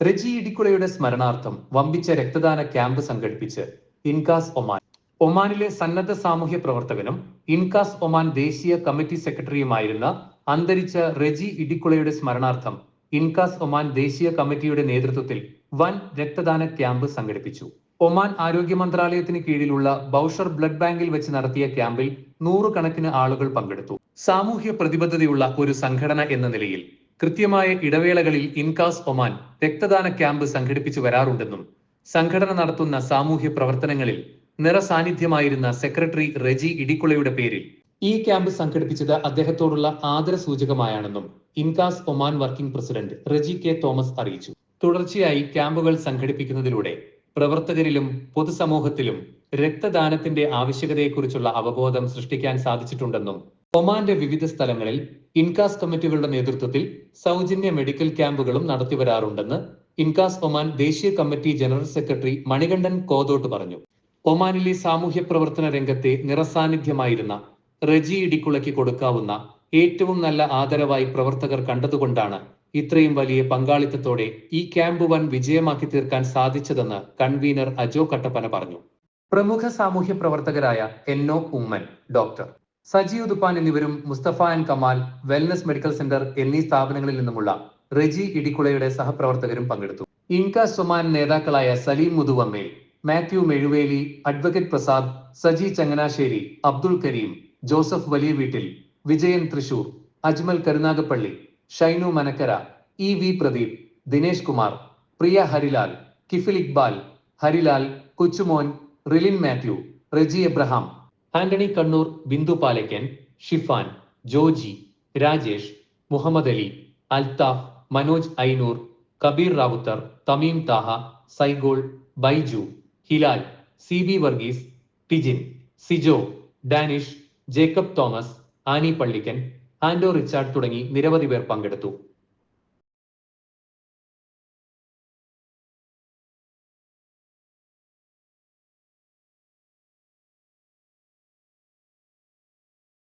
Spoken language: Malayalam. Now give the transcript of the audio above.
റെജി ഇടിക്കുളയുടെ സ്മരണാർത്ഥം വമ്പിച്ച രക്തദാന ക്യാമ്പ് സംഘടിപ്പിച്ച് ഇൻകാസ് ഒമാൻ. ഒമാനിലെ സന്നദ്ധ സാമൂഹ്യ പ്രവർത്തകനും ഇൻകാസ് ഒമാൻ ദേശീയ കമ്മിറ്റി സെക്രട്ടറിയുമായിരുന്ന അന്തരിച്ച റെജി ഇടിക്കുളയുടെ സ്മരണാർത്ഥം ഇൻകാസ് ഒമാൻ ദേശീയ കമ്മിറ്റിയുടെ നേതൃത്വത്തിൽ വൻ രക്തദാന ക്യാമ്പ് സംഘടിപ്പിച്ചു. ഒമാൻ ആരോഗ്യ മന്ത്രാലയത്തിന് കീഴിലുള്ള ബൌഷർ ബ്ലഡ് ബാങ്കിൽ വെച്ച് നടത്തിയ ക്യാമ്പിൽ നൂറുകണക്കിന് ആളുകൾ പങ്കെടുത്തു. സാമൂഹ്യ പ്രതിബദ്ധതയുള്ള ഒരു സംഘടന എന്ന നിലയിൽ കൃത്യമായ ഇടവേളകളിൽ ഇൻകാസ് ഒമാൻ രക്തദാന ക്യാമ്പ് സംഘടിപ്പിച്ചു വരാറുണ്ടെന്നും സംഘടന നടത്തുന്ന സാമൂഹ്യ പ്രവർത്തനങ്ങളിൽ നിറസാന്നിധ്യമായിരുന്ന സെക്രട്ടറി റെജി ഇടിക്കുളയുടെ പേരിൽ ഈ ക്യാമ്പ് സംഘടിപ്പിച്ചത് അദ്ദേഹത്തോടുള്ള ആദരസൂചകമായാണെന്നും INCAS Oman working president Reji K Thomas അറിയിച്ചു. തുടർച്ചയായി ക്യാമ്പുകൾ സംഘടിപ്പിക്കുന്നതിലൂടെ പ്രവർത്തകരിലും പൊതുസമൂഹത്തിലും രക്തദാനത്തിന്റെ ആവശ്യകതയെക്കുറിച്ചുള്ള അവബോധം സൃഷ്ടിക്കാൻ സാധിച്ചിട്ടുണ്ടെന്നും ഒമാന്റെ വിവിധ സ്ഥലങ്ങളിൽ ഇൻകാസ് കമ്മിറ്റികളുടെ നേതൃത്വത്തിൽ സൗജന്യ മെഡിക്കൽ ക്യാമ്പുകളും നടത്തിവരാറുണ്ടെന്ന് ഇൻകാസ് ഒമാൻ ദേശീയ കമ്മിറ്റി ജനറൽ സെക്രട്ടറി മണികണ്ഠൻ കോതോട്ട് പറഞ്ഞു. ഒമാനിലെ സാമൂഹ്യ പ്രവർത്തന രംഗത്തെ നിറസാന്നിധ്യമായിരുന്ന റെജി ഇടിക്കുളയ്ക്ക് കൊടുക്കാവുന്ന ഏറ്റവും നല്ല ആദരവായി പ്രവർത്തകർ കണ്ടതുകൊണ്ടാണ് ഇത്രയും വലിയ പങ്കാളിത്തത്തോടെ ഈ ക്യാമ്പ് വൻ വിജയമാക്കി തീർക്കാൻ സാധിച്ചതെന്ന് കൺവീനർ അജോ കട്ടപ്പന പറഞ്ഞു. പ്രമുഖ സാമൂഹ്യ പ്രവർത്തകരായ എന്നോ ഉമ്മൻ, ഡോക്ടർ സജി ഉദുപ്പാൻ എന്നിവരും Mustafa and Kamal wellness medical centre എന്നീ സ്ഥാപനങ്ങളിൽ നിന്നുമുള്ള റെജി ഇടിക്കുളയുടെ സഹപ്രവർത്തകരും പങ്കെടുത്തു. ഇൻകാസ് ഒമാൻ നേതാക്കളായ Saleem Muthuvammel, Mathew Mezhuveli, advocate Prasad, Saji Changanassery, Abdul Kareem, Joseph Valiya Veettil, Vijayan Thrissur, Ajmal Karunagappally, Shainu Manakkara, E V Pradeep, Dinesh Kumar, Priya Harilal, Kifil Iqbal, Harilal, Kochumon, Rilin Mathew, Reji Abraham, Antony Kannur, Bindu Palakkan, Shifan, Joji, Rajesh, Muhammad Ali, Althaf, Manoj Ainoor, Kabeer Ravuthar, Thameem Thaha, Saigol, Baiju, Hilal, C B Varghese, Tijin, Sijo, Danish, Jacob Thomas, Annie Pallikkan, Ando Richard തുടങ്ങി നിരവധി പേർ പങ്കെടുത്തു.